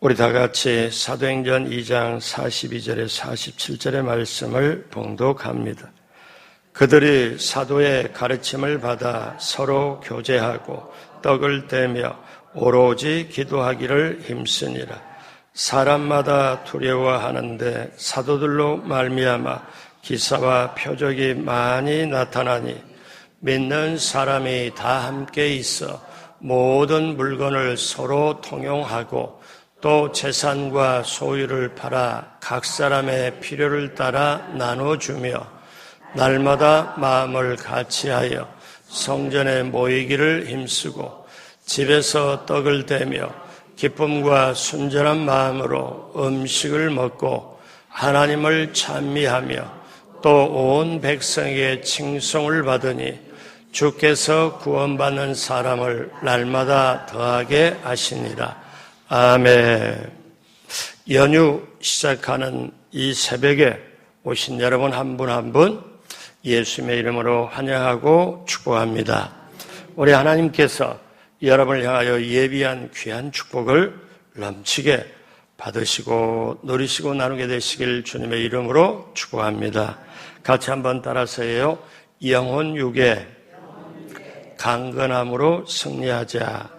우리 다 같이 사도행전 2장 42절에 47절의 말씀을 봉독합니다. 그들이 사도의 가르침을 받아 서로 교제하고 떡을 떼며 오로지 기도하기를 힘쓰니라. 사람마다 두려워하는데 사도들로 말미암아 기사와 표적이 많이 나타나니 믿는 사람이 다 함께 있어 모든 물건을 서로 통용하고 또 재산과 소유를 팔아 각 사람의 필요를 따라 나눠주며 날마다 마음을 같이하여 성전에 모이기를 힘쓰고 집에서 떡을 떼며 기쁨과 순전한 마음으로 음식을 먹고 하나님을 찬미하며 또 온 백성에게 칭송을 받으니 주께서 구원받는 사람을 날마다 더하게 하시니라. 아멘. 연휴 시작하는 이 새벽에 오신 여러분 한 분 한 분 예수님의 이름으로 환영하고 축복합니다. 우리 하나님께서 여러분을 향하여 예비한 귀한 축복을 넘치게 받으시고 누리시고 나누게 되시길 주님의 이름으로 축복합니다. 같이 한번 따라서 해요. 영혼 육에 강건함으로 승리하자.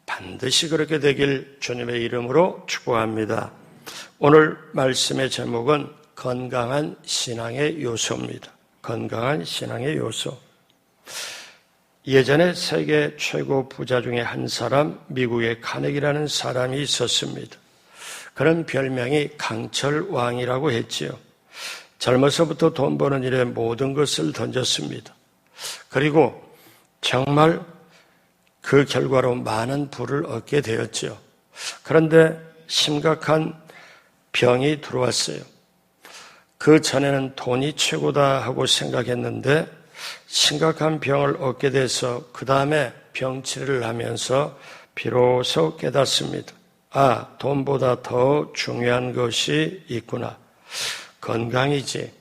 반드시 그렇게 되길 주님의 이름으로 축복합니다. 오늘 말씀의 제목은 건강한 신앙의 요소입니다. 건강한 신앙의 요소. 예전에 세계 최고 부자 중에 한 사람, 미국의 카네기라는 사람이 있었습니다. 그런 별명이 강철왕이라고 했지요. 젊어서부터 돈 버는 일에 모든 것을 던졌습니다. 그리고 정말 그 결과로 많은 부를 얻게 되었죠. 그런데 심각한 병이 들어왔어요. 그 전에는 돈이 최고다 하고 생각했는데 심각한 병을 얻게 돼서 그 다음에 병치료를 하면서 비로소 깨닫습니다. 아, 돈보다 더 중요한 것이 있구나. 건강이지.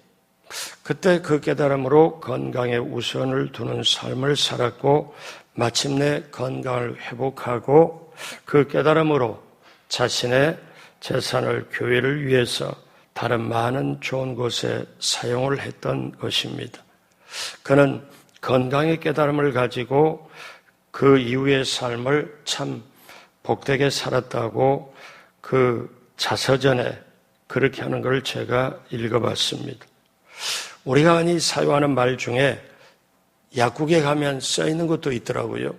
그때 그 깨달음으로 건강에 우선을 두는 삶을 살았고 마침내 건강을 회복하고 그 깨달음으로 자신의 재산을 교회를 위해서 다른 많은 좋은 곳에 사용을 했던 것입니다. 그는 건강의 깨달음을 가지고 그 이후의 삶을 참 복되게 살았다고 그 자서전에 그렇게 하는 걸 제가 읽어봤습니다. 우리가 흔히 사용하는 말 중에 약국에 가면 써 있는 것도 있더라고요.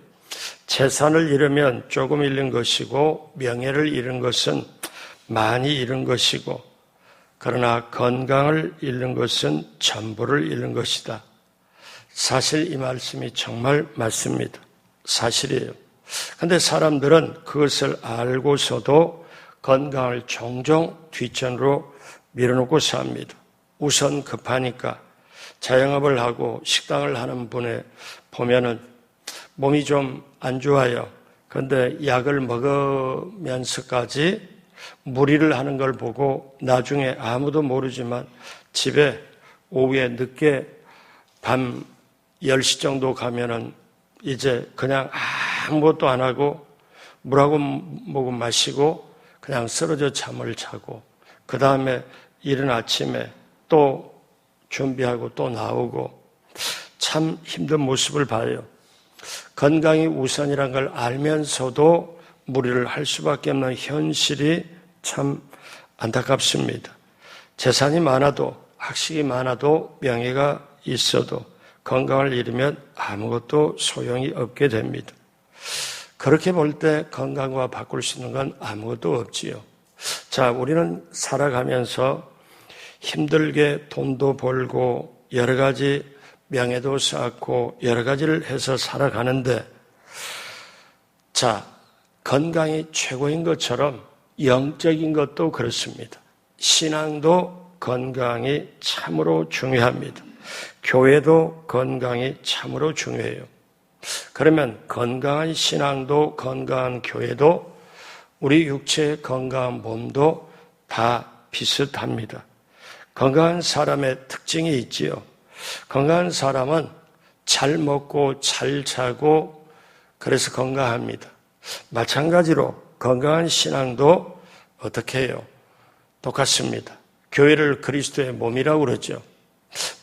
재산을 잃으면 조금 잃는 것이고 명예를 잃은 것은 많이 잃은 것이고 그러나 건강을 잃는 것은 전부를 잃는 것이다. 사실 이 말씀이 정말 맞습니다. 사실이에요. 그런데 사람들은 그것을 알고서도 건강을 종종 뒷전으로 밀어놓고 삽니다. 우선 급하니까. 자영업을 하고 식당을 하는 분에 보면은 몸이 좀 안 좋아요. 그런데 약을 먹으면서까지 무리를 하는 걸 보고 나중에 아무도 모르지만 집에 오후에 늦게 밤 10시 정도 가면은 이제 그냥 아무것도 안 하고 물하고 목은 마시고 그냥 쓰러져 잠을 자고 그 다음에 이른 아침에 또 준비하고 또 나오고 참 힘든 모습을 봐요. 건강이 우선이란 걸 알면서도 무리를 할 수밖에 없는 현실이 참 안타깝습니다. 재산이 많아도 학식이 많아도 명예가 있어도 건강을 잃으면 아무것도 소용이 없게 됩니다. 그렇게 볼 때 건강과 바꿀 수 있는 건 아무것도 없지요. 자, 우리는 살아가면서 힘들게 돈도 벌고 여러 가지 명예도 쌓고 여러 가지를 해서 살아가는데 자, 건강이 최고인 것처럼 영적인 것도 그렇습니다. 신앙도 건강이 참으로 중요합니다. 교회도 건강이 참으로 중요해요. 그러면 건강한 신앙도 건강한 교회도 우리 육체의 건강한 몸도 다 비슷합니다. 건강한 사람의 특징이 있지요. 건강한 사람은 잘 먹고 잘 자고 그래서 건강합니다. 마찬가지로 건강한 신앙도 어떻게 해요? 똑같습니다. 교회를 그리스도의 몸이라고 그러죠.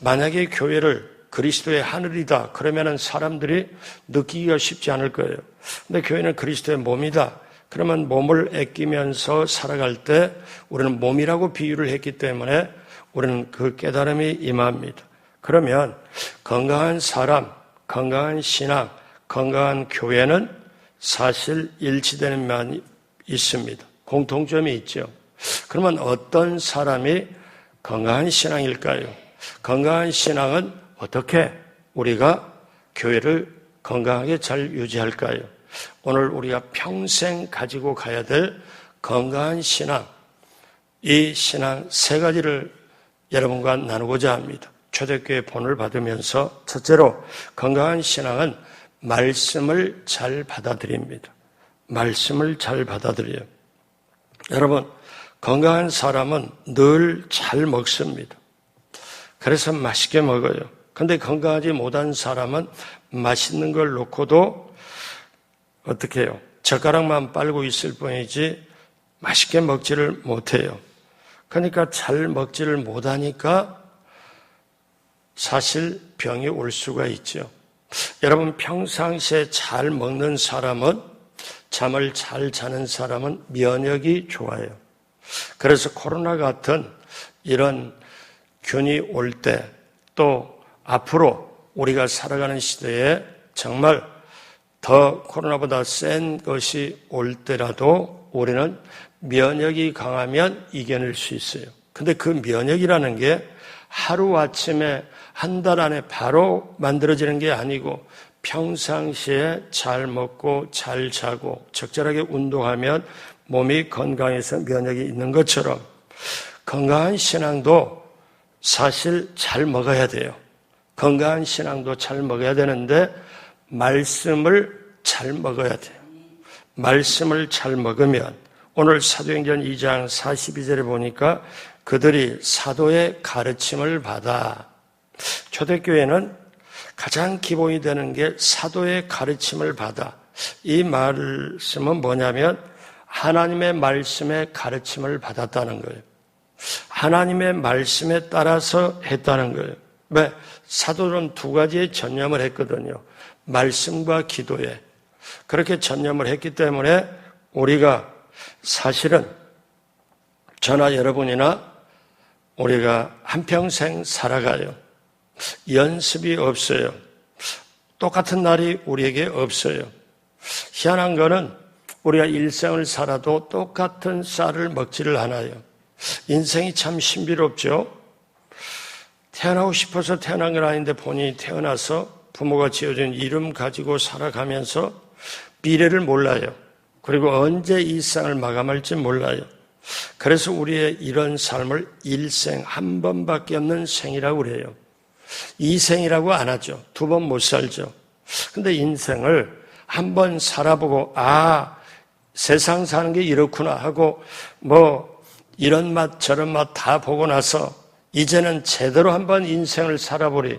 만약에 교회를 그리스도의 하늘이다 그러면은 사람들이 느끼기가 쉽지 않을 거예요. 근데 교회는 그리스도의 몸이다. 그러면 몸을 아끼면서 살아갈 때 우리는 몸이라고 비유를 했기 때문에 우리는 그 깨달음이 임합니다. 그러면 건강한 사람, 건강한 신앙, 건강한 교회는 사실 일치되는 면이 있습니다. 공통점이 있죠. 그러면 어떤 사람이 건강한 신앙일까요? 건강한 신앙은 어떻게 우리가 교회를 건강하게 잘 유지할까요? 오늘 우리가 평생 가지고 가야 될 건강한 신앙, 이 신앙 세 가지를 여러분과 나누고자 합니다. 초대교회 본을 받으면서 첫째로 건강한 신앙은 말씀을 잘 받아들입니다. 말씀을 잘 받아들여요. 여러분, 건강한 사람은 늘 잘 먹습니다. 그래서 맛있게 먹어요. 근데 건강하지 못한 사람은 맛있는 걸 놓고도 어떻게 해요? 젓가락만 빨고 있을 뿐이지 맛있게 먹지를 못해요. 그러니까 잘 먹지를 못하니까 사실 병이 올 수가 있죠. 여러분, 평상시에 잘 먹는 사람은, 잠을 잘 자는 사람은 면역이 좋아요. 그래서 코로나 같은 이런 균이 올 때, 또 앞으로 우리가 살아가는 시대에 정말 더 코로나보다 센 것이 올 때라도 우리는 면역이 강하면 이겨낼 수 있어요. 근데 그 면역이라는 게 하루아침에 한 달 안에 바로 만들어지는 게 아니고 평상시에 잘 먹고 잘 자고 적절하게 운동하면 몸이 건강해서 면역이 있는 것처럼 건강한 신앙도 사실 잘 먹어야 돼요. 건강한 신앙도 잘 먹어야 되는데 말씀을 잘 먹어야 돼요. 말씀을 잘 먹으면 오늘 사도행전 2장 42절에 보니까 그들이 사도의 가르침을 받아. 초대교회는 가장 기본이 되는 게 사도의 가르침을 받아. 이 말씀은 뭐냐면 하나님의 말씀의 가르침을 받았다는 거예요. 하나님의 말씀에 따라서 했다는 거예요. 왜? 사도는 두 가지에 전념을 했거든요. 말씀과 기도에. 그렇게 전념을 했기 때문에 우리가 사실은 저나 여러분이나 우리가 한평생 살아가요. 연습이 없어요. 똑같은 날이 우리에게 없어요. 희한한 거는 우리가 일생을 살아도 똑같은 쌀을 먹지를 않아요. 인생이 참 신비롭죠. 태어나고 싶어서 태어난 건 아닌데 본인이 태어나서 부모가 지어준 이름 가지고 살아가면서 미래를 몰라요. 그리고 언제 이 세상을 마감할지 몰라요. 그래서 우리의 이런 삶을 일생 한 번밖에 없는 생이라고 그래요. 이 생이라고 안 하죠. 두 번 못 살죠. 근데 인생을 한 번 살아보고 세상 사는 게 이렇구나 하고 이런 맛 저런 맛 다 보고 나서 이제는 제대로 한번 인생을 살아보리.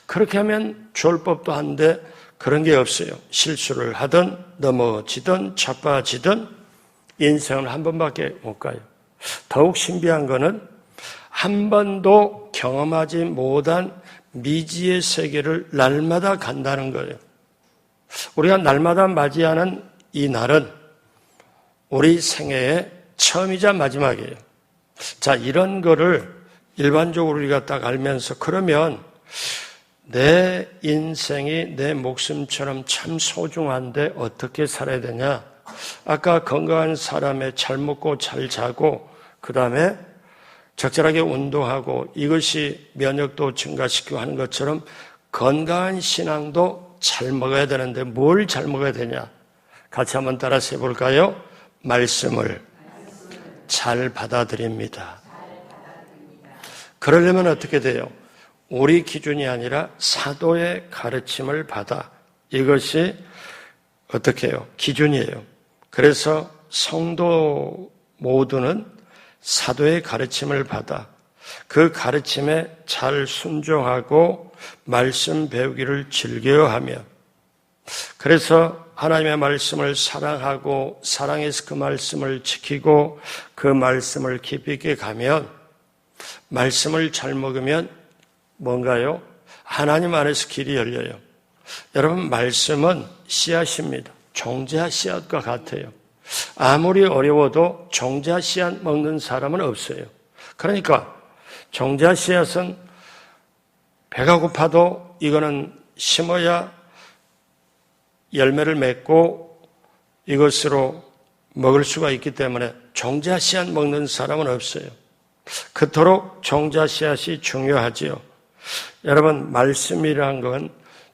그렇게 하면 좋을 법도 한데 그런 게 없어요. 실수를 하든 넘어지든 자빠지든 인생은 한 번밖에 못 가요. 더욱 신비한 거는 한 번도 경험하지 못한 미지의 세계를 날마다 간다는 거예요. 우리가 날마다 맞이하는 이 날은 우리 생애의 처음이자 마지막이에요. 자, 이런 거를 일반적으로 우리가 딱 알면서 그러면 내 인생이 내 목숨처럼 참 소중한데 어떻게 살아야 되냐? 아까 건강한 사람의 잘 먹고 잘 자고 그 다음에 적절하게 운동하고 이것이 면역도 증가시키고 하는 것처럼 건강한 신앙도 잘 먹어야 되는데 뭘 잘 먹어야 되냐? 같이 한번 따라서 해볼까요? 말씀을 잘 받아들입니다. 그러려면 어떻게 돼요? 우리 기준이 아니라 사도의 가르침을 받아. 이것이 어떻게 해요? 기준이에요. 그래서 성도 모두는 사도의 가르침을 받아 그 가르침에 잘 순종하고 말씀 배우기를 즐겨하며 그래서 하나님의 말씀을 사랑하고 사랑해서 그 말씀을 지키고 그 말씀을 깊이 있게 가면 말씀을 잘 먹으면 뭔가요? 하나님 안에서 길이 열려요. 여러분, 말씀은 씨앗입니다. 종자 씨앗과 같아요. 아무리 어려워도 종자 씨앗 먹는 사람은 없어요. 그러니까 종자 씨앗은 배가 고파도 이거는 심어야 열매를 맺고 이것으로 먹을 수가 있기 때문에 종자 씨앗 먹는 사람은 없어요. 그토록 종자 씨앗이 중요하지요. 여러분, 말씀이란 건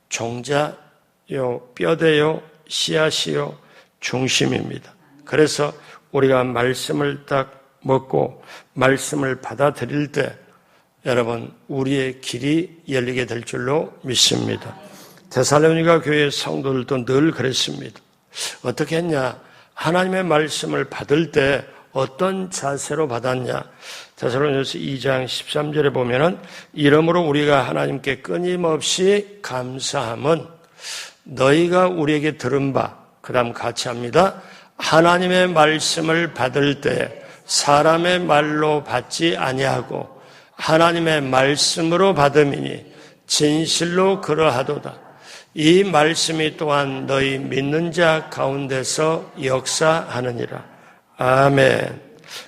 종자요, 뼈대요, 씨앗이요, 중심입니다. 그래서 우리가 말씀을 딱 먹고 말씀을 받아들일 때 여러분, 우리의 길이 열리게 될 줄로 믿습니다. 데살로니가 교회 성도들도 늘 그랬습니다. 어떻게 했냐? 하나님의 말씀을 받을 때 어떤 자세로 받았냐? 데살로니가서 2장 13절에 보면은 이러므로 우리가 하나님께 끊임없이 감사함은 너희가 우리에게 들은 바, 그 다음 같이 합니다. 하나님의 말씀을 받을 때 사람의 말로 받지 아니하고 하나님의 말씀으로 받음이니 진실로 그러하도다. 이 말씀이 또한 너희 믿는 자 가운데서 역사하느니라. 아멘.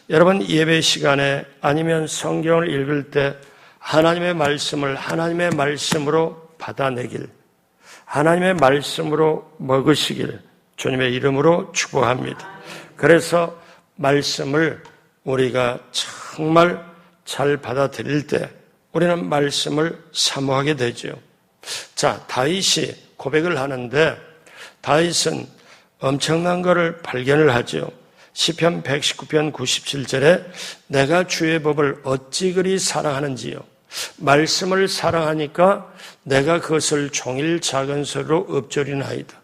여러분, 예배 시간에 아니면 성경을 읽을 때 하나님의 말씀을 하나님의 말씀으로 받아내길, 하나님의 말씀으로 먹으시길 주님의 이름으로 축복합니다. 그래서 말씀을 우리가 정말 잘 받아들일 때 우리는 말씀을 사모하게 되죠. 자, 다윗이 고백을 하는데 다윗은 엄청난 것을 발견을 하죠. 시편 119편 97절에 내가 주의 법을 어찌 그리 사랑하는지요. 말씀을 사랑하니까 내가 그것을 종일 작은 소리로 읊조리나이다.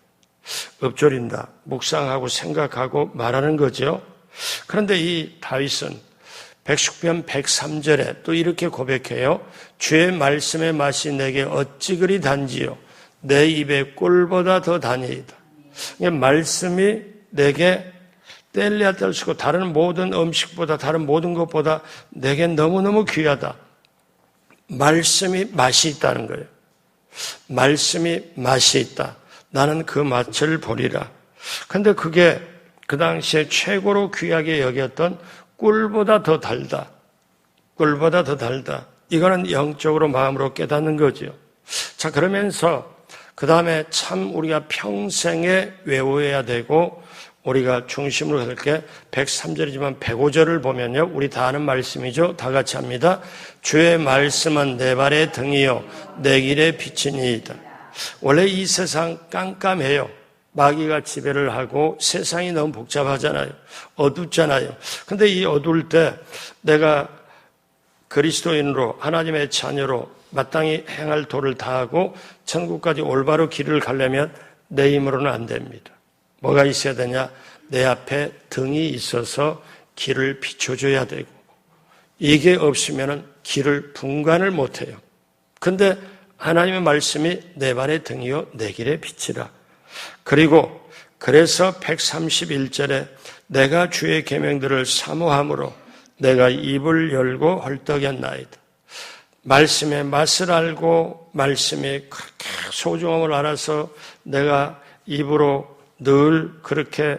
읊조린다. 묵상하고 생각하고 말하는 거죠. 그런데 이 다윗은 119편 103절에 또 이렇게 고백해요. 주의 말씀의 맛이 내게 어찌 그리 단지요. 내 입에 꿀보다 더 다니이다. 말씀이 내게 뗄래야 뗄 수 없고 다른 모든 음식보다 다른 모든 것보다 내게 너무너무 귀하다. 말씀이 맛이 있다는 거예요. 말씀이 맛이 있다. 나는 그 맛을 보리라. 근데 그게 그 당시에 최고로 귀하게 여겼던 꿀보다 더 달다. 꿀보다 더 달다. 이거는 영적으로 마음으로 깨닫는 거죠. 자, 그러면서 그 다음에 참 우리가 평생에 외워야 되고 우리가 중심으로 할 게 103절이지만 105절을 보면요. 우리 다 아는 말씀이죠. 다 같이 합니다. 주의 말씀은 내 발의 등이요 내 길의 빛이니이다. 원래 이 세상 깜깜해요. 마귀가 지배를 하고 세상이 너무 복잡하잖아요. 어둡잖아요. 근데 이 어두울 때 내가 그리스도인으로 하나님의 자녀로 마땅히 행할 도를 다하고 천국까지 올바로 길을 가려면 내 힘으로는 안 됩니다. 뭐가 있어야 되냐? 내 앞에 등이 있어서 길을 비춰줘야 되고 이게 없으면 길을 분간을 못해요. 근데 하나님의 말씀이 내 발의 등이요 내 길의 빛이라. 그리고 그래서 131절에 내가 주의 계명들을 사모함으로 내가 입을 열고 헐떡였나이다. 말씀의 맛을 알고 말씀의 그렇게 소중함을 알아서 내가 입으로 늘 그렇게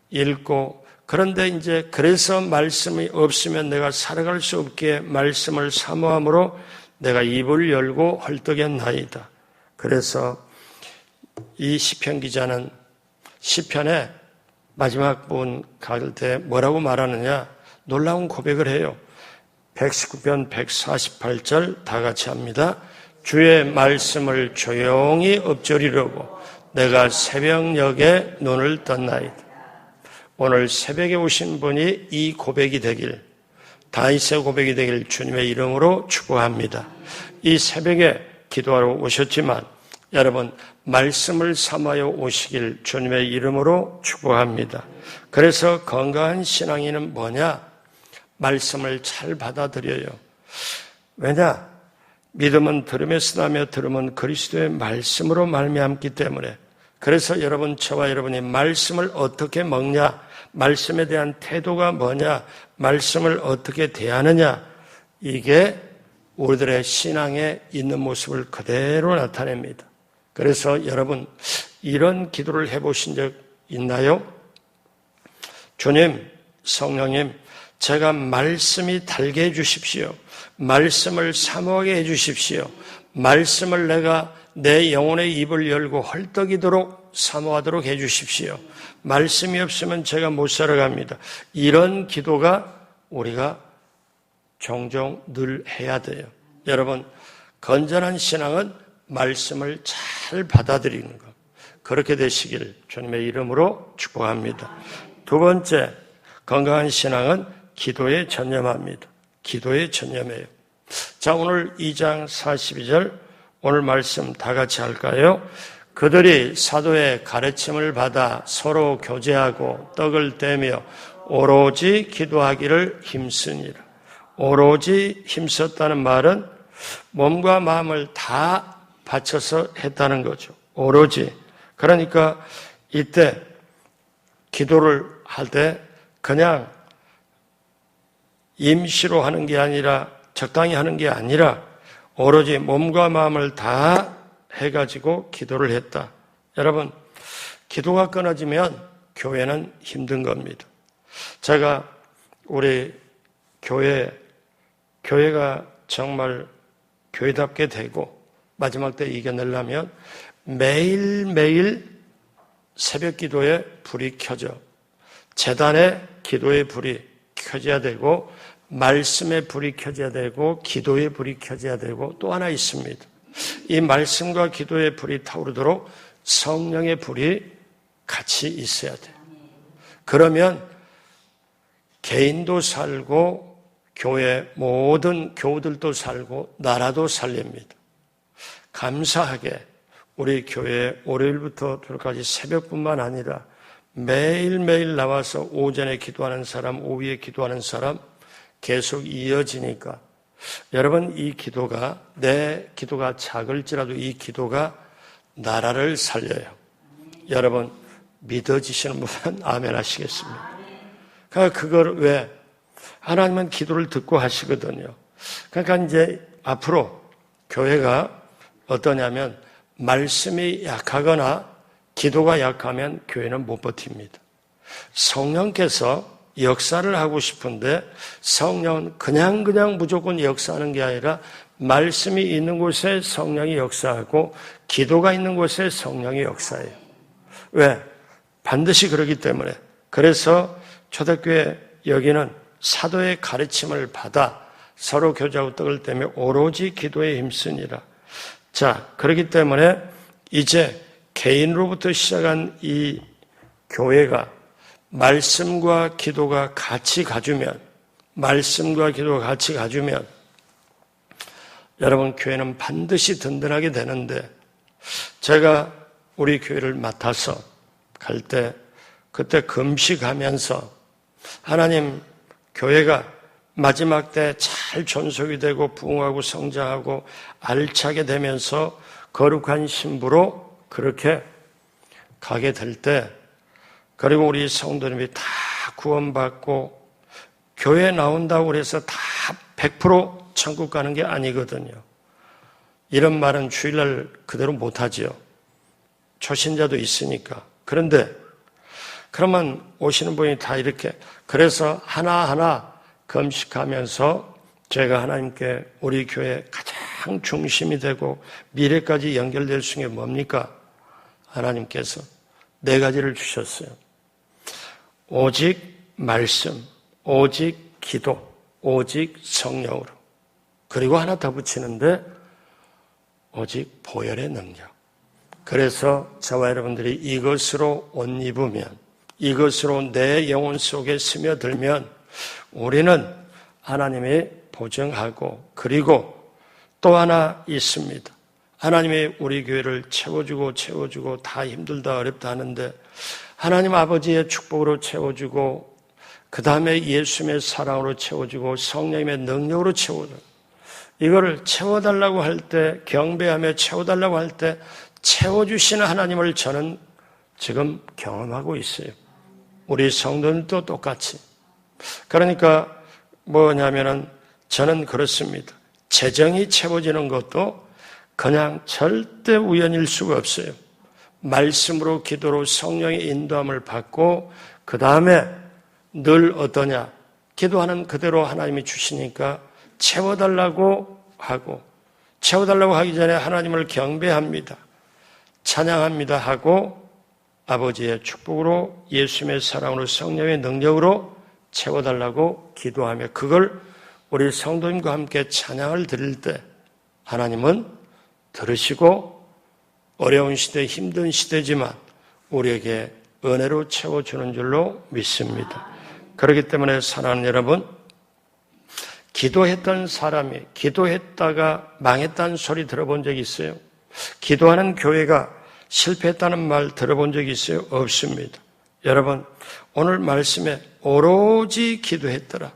읽고 그런데 이제 그래서 말씀이 없으면 내가 살아갈 수 없기에 말씀을 사모함으로 내가 입을 열고 헐떡였나이다. 그래서 이 시편 기자는 시편의 마지막 부분 갈 때 뭐라고 말하느냐? 놀라운 고백을 해요. 119편 148절 다 같이 합니다. 주의 말씀을 조용히 읊조리려고 내가 새벽녘에 눈을 떴나이다. 오늘 새벽에 오신 분이 이 고백이 되길, 다윗의 고백이 되길 주님의 이름으로 축복합니다. 이 새벽에 기도하러 오셨지만 여러분 말씀을 삼아여 오시길 주님의 이름으로 축복합니다. 그래서 건강한 신앙인은 뭐냐? 말씀을 잘 받아들여요. 왜냐? 믿음은 들음에서 나며 들음은 그리스도의 말씀으로 말미암기 때문에 그래서 여러분, 저와 여러분이 말씀을 어떻게 먹냐, 말씀에 대한 태도가 뭐냐, 말씀을 어떻게 대하느냐, 이게 우리들의 신앙에 있는 모습을 그대로 나타냅니다. 그래서 여러분, 이런 기도를 해보신 적 있나요? 주님, 성령님, 제가 말씀이 달게 해주십시오. 말씀을 사모하게 해주십시오. 말씀을 내가 내 영혼의 입을 열고 헐떡이도록 사모하도록 해주십시오. 말씀이 없으면 제가 못 살아갑니다. 이런 기도가 우리가 종종 늘 해야 돼요. 여러분, 건전한 신앙은 말씀을 잘 받아들이는 것. 그렇게 되시길 주님의 이름으로 축복합니다. 두 번째, 건강한 신앙은 기도에 전념합니다. 기도에 전념해요. 자, 오늘 2장 42절 오늘 말씀 다 같이 할까요? 그들이 사도의 가르침을 받아 서로 교제하고 떡을 떼며 오로지 기도하기를 힘쓰니라. 오로지 힘썼다는 말은 몸과 마음을 다 바쳐서 했다는 거죠. 오로지. 그러니까 이때 기도를 할 때 그냥 임시로 하는 게 아니라 적당히 하는 게 아니라 오로지 몸과 마음을 다 해가지고 기도를 했다. 여러분, 기도가 끊어지면 교회는 힘든 겁니다. 제가 우리 교회가 정말 교회답게 되고 마지막 때 이겨내려면 매일매일 새벽 기도에 불이 켜져 제단에 기도의 불이 켜져야 되고 말씀의 불이 켜져야 되고 기도의 불이 켜져야 되고 또 하나 있습니다. 이 말씀과 기도의 불이 타오르도록 성령의 불이 같이 있어야 돼요. 그러면 개인도 살고 교회 모든 교우들도 살고 나라도 살립니다. 감사하게 우리 교회 월요일부터 토요일까지 새벽뿐만 아니라 매일매일 나와서 오전에 기도하는 사람, 오후에 기도하는 사람 계속 이어지니까 여러분, 이 기도가 내 기도가 작을지라도 이 기도가 나라를 살려요. 여러분, 믿어지시는 분은 아멘 하시겠습니다. 그러니까 그걸 왜? 하나님은 기도를 듣고 하시거든요. 그러니까 이제 앞으로 교회가 어떠냐면 말씀이 약하거나 기도가 약하면 교회는 못 버팁니다. 성령께서 역사를 하고 싶은데 성령은 그냥 무조건 역사하는 게 아니라 말씀이 있는 곳에 성령이 역사하고 기도가 있는 곳에 성령이 역사해요. 왜? 반드시 그러기 때문에. 그래서 초대교회 여기는 사도의 가르침을 받아 서로 교제하고 떡을 떼며 오로지 기도에 힘쓰니라. 자, 그렇기 때문에 이제 개인으로부터 시작한 이 교회가 말씀과 기도가 같이 가주면 여러분, 교회는 반드시 든든하게 되는데 제가 우리 교회를 맡아서 갈 때 그때 금식하면서 하나님, 교회가 마지막 때 잘 존속이 되고 부흥하고 성장하고 알차게 되면서 거룩한 신부로 그렇게 가게 될 때, 그리고 우리 성도님이 다 구원받고 교회 나온다고 해서 다 100% 천국 가는 게 아니거든요. 이런 말은 주일날 그대로 못하지요. 초신자도 있으니까. 그런데 그러면 오시는 분이 다 이렇게, 그래서 하나하나 금식하면서 제가 하나님께 우리 교회 가장 중심이 되고 미래까지 연결될 수 있는 게 뭡니까? 하나님께서 네 가지를 주셨어요. 오직 말씀, 오직 기도, 오직 성령으로. 그리고 하나 더 붙이는데 오직 보혈의 능력. 그래서 저와 여러분들이 이것으로 옷 입으면, 이것으로 내 영혼 속에 스며들면 우리는 하나님이 보증하고, 그리고 또 하나 있습니다. 하나님이 우리 교회를 채워주고 다 힘들다 어렵다 하는데 하나님 아버지의 축복으로 채워주고, 그 다음에 예수님의 사랑으로 채워주고 성령님의 능력으로 채워주고, 이거를 채워달라고 할 때, 경배하며 채워달라고 할 때 채워주시는 하나님을 저는 지금 경험하고 있어요. 우리 성도들도 똑같이. 그러니까 뭐냐면은 저는 그렇습니다. 재정이 채워지는 것도 그냥 절대 우연일 수가 없어요. 말씀으로 기도로 성령의 인도함을 받고 그 다음에 늘 어떠냐? 기도하는 그대로 하나님이 주시니까 채워달라고 하고 채워달라고 하기 전에 하나님을 경배합니다. 찬양합니다 하고 아버지의 축복으로 예수님의 사랑으로 성령의 능력으로 채워달라고 기도하며 그걸 우리 성도님과 함께 찬양을 드릴 때 하나님은 들으시고 어려운 시대, 힘든 시대지만 우리에게 은혜로 채워주는 줄로 믿습니다. 그렇기 때문에 사랑하는 여러분, 기도했던 사람이 기도했다가 망했다는 소리 들어본 적 있어요? 기도하는 교회가 실패했다는 말 들어본 적 있어요? 없습니다. 여러분, 오늘 말씀에 오로지 기도했더라.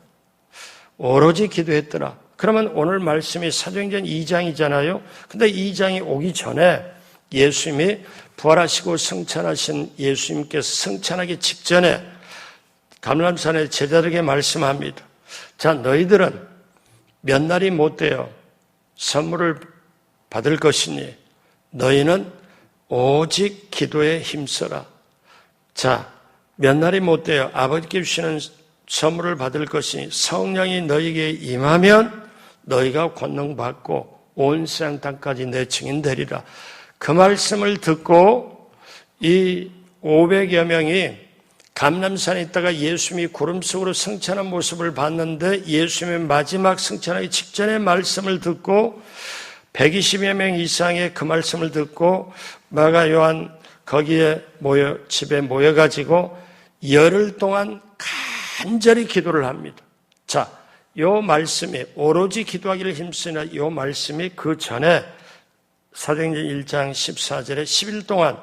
오로지 기도했더라. 그러면 오늘 말씀이 사도행전 2장이잖아요. 근데 2장이 오기 전에 예수님이 부활하시고 승천하신 예수님께서 승천하기 직전에 감람산에 제자들에게 말씀합니다. 자, 너희들은 몇 날이 못 되어 선물을 받을 것이니 너희는 오직 기도에 힘써라. 자, 몇 날이 못 되어 아버지께 주시는 선물을 받을 것이니 성령이 너희에게 임하면 너희가 권능 받고 온 세상 땅까지 내 증인 되리라. 그 말씀을 듣고 이 500여 명이 감람산에 있다가 예수님이 구름 속으로 승천한 모습을 봤는데 예수님의 마지막 승천하기 직전의 말씀을 듣고 120여 명 이상의 그 말씀을 듣고 마가 요한 거기에 집에 모여가지고 열흘 동안 간절히 기도를 합니다. 자, 요 말씀이 오로지 기도하기를 힘쓰나 요 말씀이 그 전에 사도행전 1장 14절에 10일 동안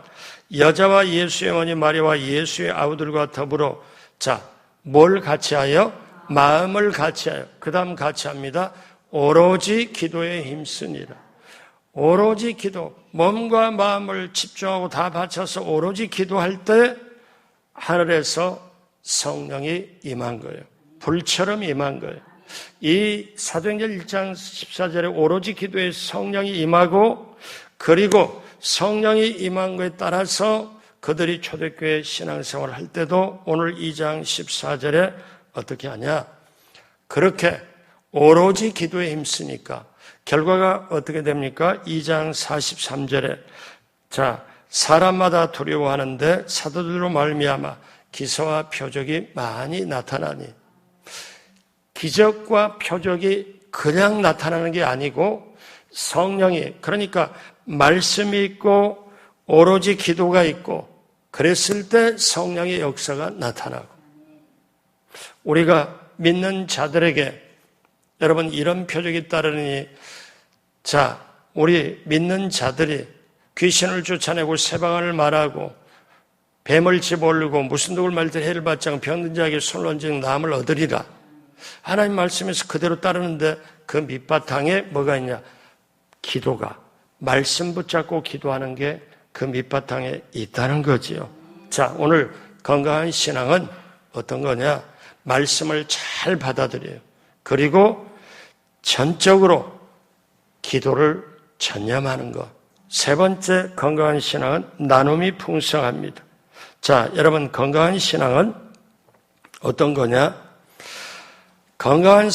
여자와 예수의 어머니 마리아와 예수의 아우들과 더불어 자, 뭘 같이 하여? 마음을 같이 하여. 그 다음 같이 합니다. 오로지 기도에 힘쓰니라. 오로지 기도, 몸과 마음을 집중하고 다 바쳐서 오로지 기도할 때 하늘에서 성령이 임한 거예요. 불처럼 임한 거예요. 이 사도행전 1장 14절에 오로지 기도에 성령이 임하고 그리고 성령이 임한 것에 따라서 그들이 초대교회 신앙생활을 할 때도 오늘 2장 14절에 어떻게 하냐? 그렇게 오로지 기도에 힘쓰니까 결과가 어떻게 됩니까? 2장 43절에 자, 사람마다 두려워하는데 사도들로 말미암아 기사와 표적이 많이 나타나니 기적과 표적이 그냥 나타나는 게 아니고 성령이 그러니까 말씀이 있고 오로지 기도가 있고 그랬을 때 성령의 역사가 나타나고 우리가 믿는 자들에게 여러분 이런 표적이 따르니 자 우리 믿는 자들이 귀신을 쫓아내고 새방언을 말하고 뱀을 집어올리고 무슨 독을 말들 해를 받지 않고 병든 자에게 손을 얹은 남을 얻으리라. 하나님 말씀에서 그대로 따르는데 그 밑바탕에 뭐가 있냐? 기도가 말씀 붙잡고 기도하는 게 그 밑바탕에 있다는 거지요. 자, 오늘 건강한 신앙은 어떤 거냐? 말씀을 잘 받아들여요. 그리고 전적으로 기도를 전념하는 것. 세 번째 건강한 신앙은 나눔이 풍성합니다. 자, 여러분 건강한 신앙은 어떤 거냐? 건강한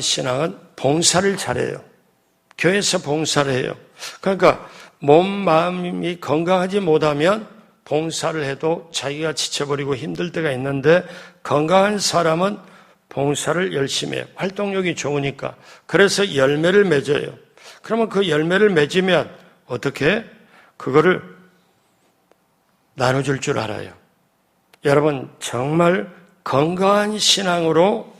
신앙은 봉사를 잘해요. 교회에서 봉사를 해요. 그러니까 몸, 마음이 건강하지 못하면 봉사를 해도 자기가 지쳐버리고 힘들 때가 있는데 건강한 사람은 봉사를 열심히 해요. 활동력이 좋으니까. 그래서 열매를 맺어요. 그러면 그 열매를 맺으면 어떻게? 그거를 나눠줄 줄 알아요. 여러분 정말 건강한 신앙으로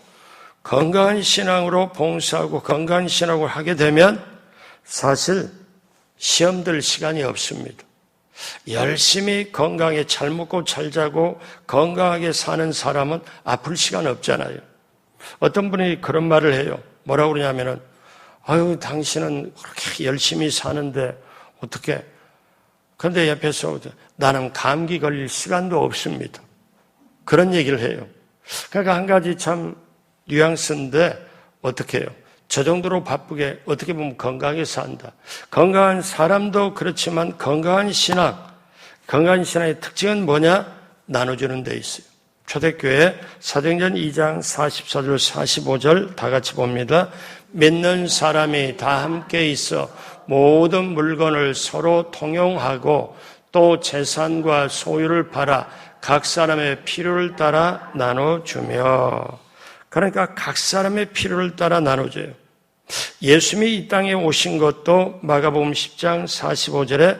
봉사하고 건강한 신앙을 하게 되면 사실 시험 들 시간이 없습니다. 열심히 건강에 잘 먹고 잘 자고 건강하게 사는 사람은 아플 시간 없잖아요. 어떤 분이 그런 말을 해요. 뭐라고 그러냐면은 아유 당신은 그렇게 열심히 사는데 어떻게? 그런데 옆에서 나는 감기 걸릴 시간도 없습니다. 그런 얘기를 해요. 그러니까 한 가지 참 뉘앙스인데 어떻게 해요? 저 정도로 바쁘게 어떻게 보면 건강하게 산다. 건강한 사람도 그렇지만 건강한 신앙의 특징은 뭐냐? 나눠주는 데 있어요. 초대교회 사도행전 2장 44절 45절 다 같이 봅니다. 믿는 사람이 다 함께 있어 모든 물건을 서로 통용하고 또 재산과 소유를 팔아 각 사람의 필요를 따라 나눠주며, 그러니까 각 사람의 필요를 따라 나눠줘요. 예수님이 이 땅에 오신 것도 마가복음 10장 45절에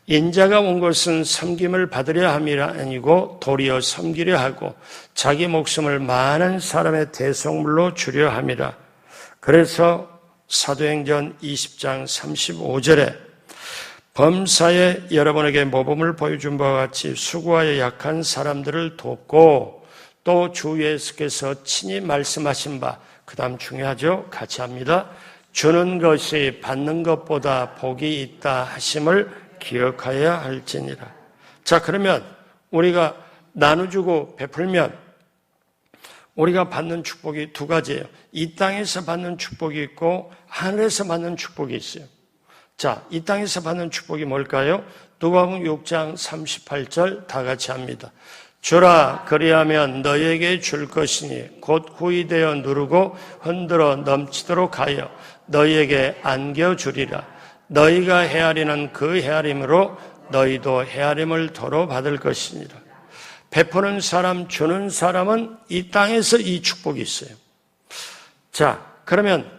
인자가 온 것은 섬김을 받으려 함이 아니고 도리어 섬기려 하고 자기 목숨을 많은 사람의 대속물로 주려 함이라. 그래서 사도행전 20장 35절에 범사에 여러분에게 모범을 보여준 바와 같이 수고하여 약한 사람들을 돕고 또 주 예수께서 친히 말씀하신 바, 그 다음 중요하죠? 같이 합니다. 주는 것이 받는 것보다 복이 있다 하심을 기억하여야 할지니라. 자, 그러면 우리가 나눠주고 베풀면 우리가 받는 축복이 두 가지예요. 이 땅에서 받는 축복이 있고 하늘에서 받는 축복이 있어요. 자, 이 땅에서 받는 축복이 뭘까요? 누가복음 6장 38절 다 같이 합니다. 주라, 그리하면 너희에게 줄 것이니 곧 후이되어 누르고 흔들어 넘치도록 하여 너희에게 안겨주리라. 너희가 헤아리는 그 헤아림으로 너희도 헤아림을 도로 받을 것이니라. 베푸는 사람, 주는 사람은 이 땅에서 이 축복이 있어요. 자, 그러면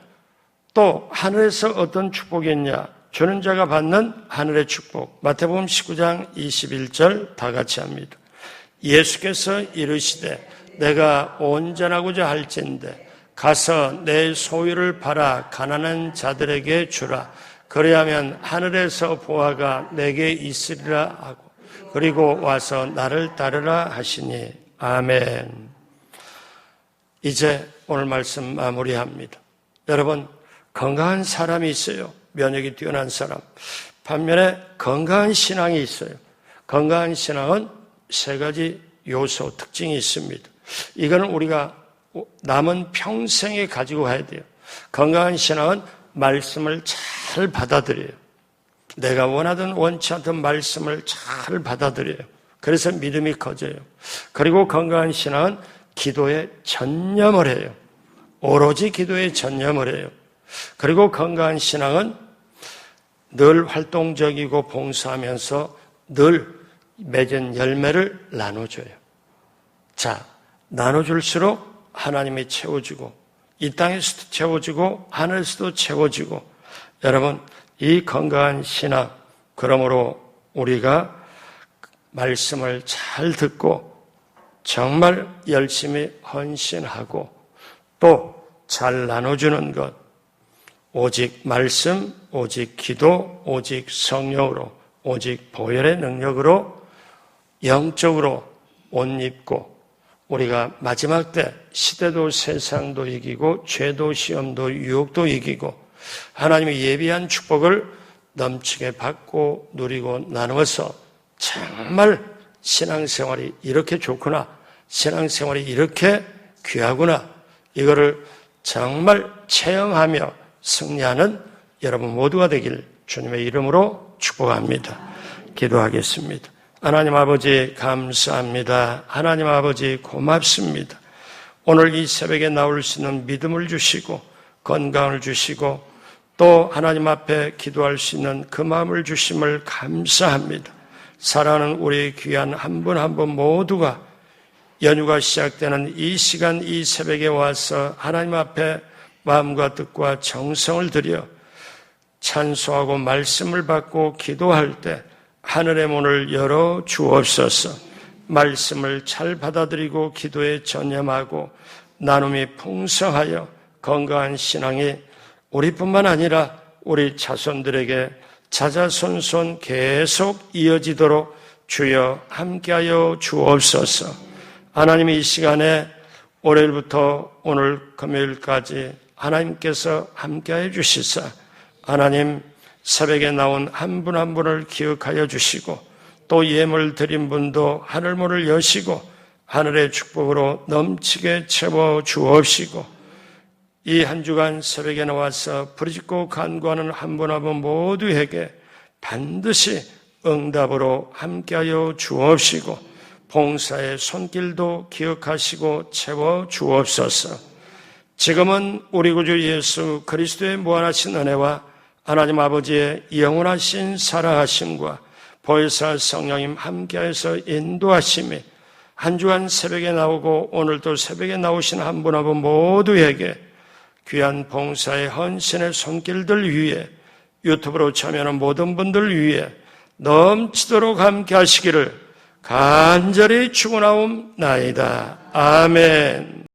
또 하늘에서 어떤 축복이 있냐? 주는 자가 받는 하늘의 축복. 마태복음 19장 21절 다 같이 합니다. 예수께서 이르시되 내가 온전하고자 할진대 가서 내 소유를 팔아 가난한 자들에게 주라. 그리하면 하늘에서 보화가 내게 있으리라 하고 그리고 와서 나를 따르라 하시니. 아멘. 이제 오늘 말씀 마무리합니다. 여러분, 건강한 사람이 있어요. 면역이 뛰어난 사람. 반면에 건강한 신앙이 있어요. 건강한 신앙은 세 가지 요소, 특징이 있습니다. 이거는 우리가 남은 평생에 가지고 가야 돼요. 건강한 신앙은 말씀을 잘 받아들여요. 내가 원하든 원치 않든 말씀을 잘 받아들여요. 그래서 믿음이 커져요. 그리고 건강한 신앙은 기도에 전념을 해요. 오로지 기도에 전념을 해요. 그리고 건강한 신앙은 늘 활동적이고 봉사하면서 늘 맺은 열매를 나눠줘요. 자, 나눠줄수록 하나님이 채워주고 이 땅에서도 채워지고 하늘에서도 채워지고, 여러분, 이 건강한 신앙, 그러므로 우리가 말씀을 잘 듣고 정말 열심히 헌신하고 또 잘 나눠주는 것, 오직 말씀, 오직 기도, 오직 성령으로, 오직 보혈의 능력으로 영적으로 옷 입고 우리가 마지막 때 시대도 세상도 이기고 죄도 시험도 유혹도 이기고 하나님이 예비한 축복을 넘치게 받고 누리고 나누어서 정말 신앙생활이 이렇게 좋구나, 신앙생활이 이렇게 귀하구나, 이거를 정말 체험하며 승리하는 여러분 모두가 되길 주님의 이름으로 축복합니다. 기도하겠습니다. 하나님 아버지 감사합니다. 하나님 아버지 고맙습니다. 오늘 이 새벽에 나올 수 있는 믿음을 주시고 건강을 주시고 또 하나님 앞에 기도할 수 있는 그 마음을 주심을 감사합니다. 사랑하는 우리 귀한 한 분 한 분 모두가 연휴가 시작되는 이 시간 이 새벽에 와서 하나님 앞에 마음과 뜻과 정성을 들여 찬송하고 말씀을 받고 기도할 때 하늘의 문을 열어 주옵소서. 말씀을 잘 받아들이고 기도에 전념하고 나눔이 풍성하여 건강한 신앙이 우리뿐만 아니라 우리 자손들에게 자자손손 계속 이어지도록 주여 함께하여 주옵소서. 하나님이 이 시간에 월요일부터 오늘 금요일까지 하나님께서 함께하여 주시사 하나님 새벽에 나온 한 분 한 분을 기억하여 주시고 또 예물 드린 분도 하늘문을 여시고 하늘의 축복으로 넘치게 채워 주옵시고 이 한 주간 새벽에 나와서 부르짖고 간구하는 한 분 한 분 모두에게 반드시 응답으로 함께하여 주옵시고 봉사의 손길도 기억하시고 채워 주옵소서. 지금은 우리 구주 예수 그리스도의 무한하신 은혜와 하나님 아버지의 영원하신 사랑하심과 보혜사 성령님 함께해서 인도하심이 한 주간 새벽에 나오고 오늘도 새벽에 나오신 한 분 한 분 모두에게 귀한 봉사의 헌신의 손길들 위에 유튜브로 참여하는 모든 분들 위에 넘치도록 함께 하시기를 간절히 축원하옵나이다. 아멘.